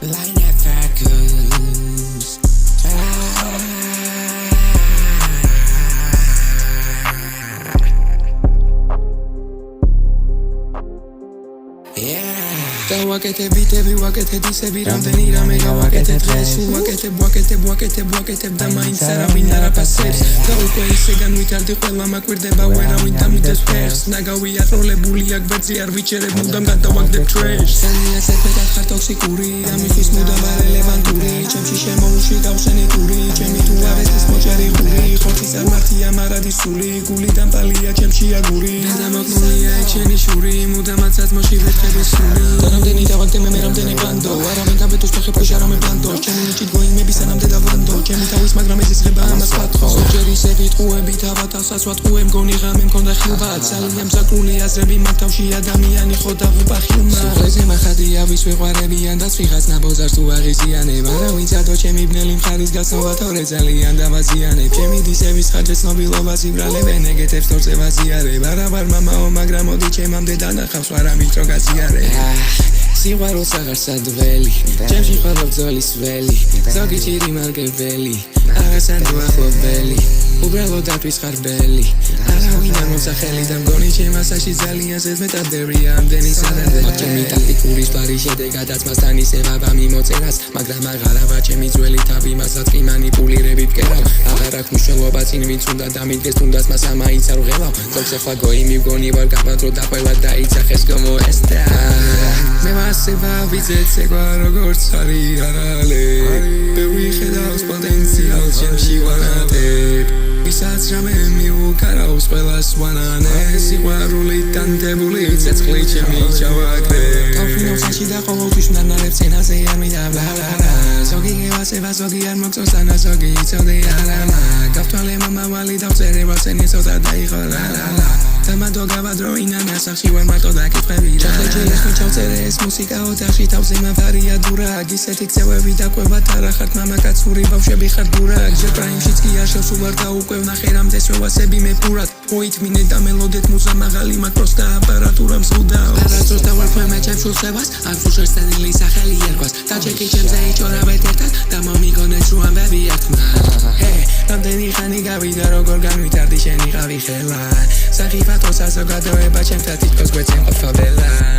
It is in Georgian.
Line attackers. Waqete bitები waqete disები რამდენი რამე გავაკეთე დღეს ვაკეთებ და მაინც არავინ არ აფასებს და უკვე ისე განვითარდი ყველა მაკვირდება ვერავინ დამიდეს ფეხს ნაგავი აკროლებული აქ ვერძი არ ვიჩერებ მუდამ გადავაგდებ trash სენიასეთ მეტად ხარ ტოქსიკური ამისთვის მუდამ არ რელევანტური ჩემში შემოუში გავხსენი ტური ჩემი თუ ავესის მოჭარი ხური ხორცის არ მართია მარადი სული გულიდან პალია ჩემში აგური და მოკმულია ეჩენი შური მუდამაც აზმოში ვეთქები სული რამდენი დავაგდე მე რამდენი ბანდო არავინ გამბეთოს ფეხებში არამე ბანდო ჩემი ნიჭით გოიმები სანამდე დავანდო ჩემი თავის მაგრამ ეზიზღება ამას ფათხო ზოგჯერი სევიტყუები თავათასას ვატყუე მგონი ღამე მქონდა ხილბად ძალიან მზაკრული აზრები მაგ თავში ადამიანი ხო დავუპახილმა სულზე მახადია ვის ვეყვარებიან და ცვიღაც ნაბოზარს თუ აღიზიანებ არავინ წადო ჩემი ბნელი მხარის გაცნობა თორე ძალიან დავაზიანებ ჩემი დისების ხარჯზე ცნობილობას იბრალებენ ეგეთებს თორზე ვაზიარებ არა ვარ მამაო მაგრამ მოდი ჩემამდე დანახავს ვარა მიტრო გაზიარე სიყვარულს აღარ სადველი ჩემში ხვალობ ძოლის ველი ზოგი ჭირი მარგებელი აღასანდო ახლობელი უბრალოდ დაფის ხარბელი არავინ არ მოსახელი და მგონი ჩემასაში ძალიან ზედმეტად ბევრია ამდენი სადადე ჩემი ტაქტიკური სპარი შედეგადაც მასთან ისევ ამიმოწერას მაგრამ აღარავა ჩემი ძველი თავი მასაც კი მანიპულირებით ვკერავ აღარ აქვს მნიშვნელობა წინ ვინც უნდა დამიდგეს თუნდაც მას ამაინც არ ვღელავ ზოგს ახლა გოი მივგონი ვარ გაბადრო და ყველა დაიცახეს გომოესტა მე მასე ვავიძეთ ეგვა როგორც არის არალე ბევრი ხედავს პოტენციალს ჩემში ვანადებ ვისაც რამე მიუქარავს ყველას ვანანე სიყვარული დანდებული ცეცხლი ჩემი ჩავაგდე თავფინავსაში და ყოველთვის ნანარებ სცენაზე არ მიდაბლა ზოგი გევასება ზოგი არ მოგწონს ანა ზოგი იცოდე არამა გავთვალე მომავალი დავწერება სენი ცოტა დაიხარა დამადო გავადრო ინანა სახში ვარ მარტო დაკითხვები ჩახეჭილეს მიჩავწერე ეს მუსიკა ოთახში თავზე მაფარია დურაგ ისეთი ქცევები დაკვებათ არა ხართ მამაკაცური ბავშვები ხართ დურაგ ჟეპრაიმშიც კი არ შევს უვარ და უკვე ვნახე რამდენს ვევასები მე ფურად მოითმინე და მელოდეთ მუზა მაღალი მაგ პროსტა აპარატურა მსხუდავს არასდროს დავარქვე მე ჩემს შულსებას არ ფუშერს დანილი სახელი ერქვას და ჩეკი ჩემზე იჭორავეთ ერთად და მომიგონეთ რომ ამბები ერთმა რამდენი ხანი გავიდა როგორ განვითარდი შენი ყავი ხელა სახიფათო საზოგადოება ჩემთან თითქოს გვეცენ ყოფა ბელა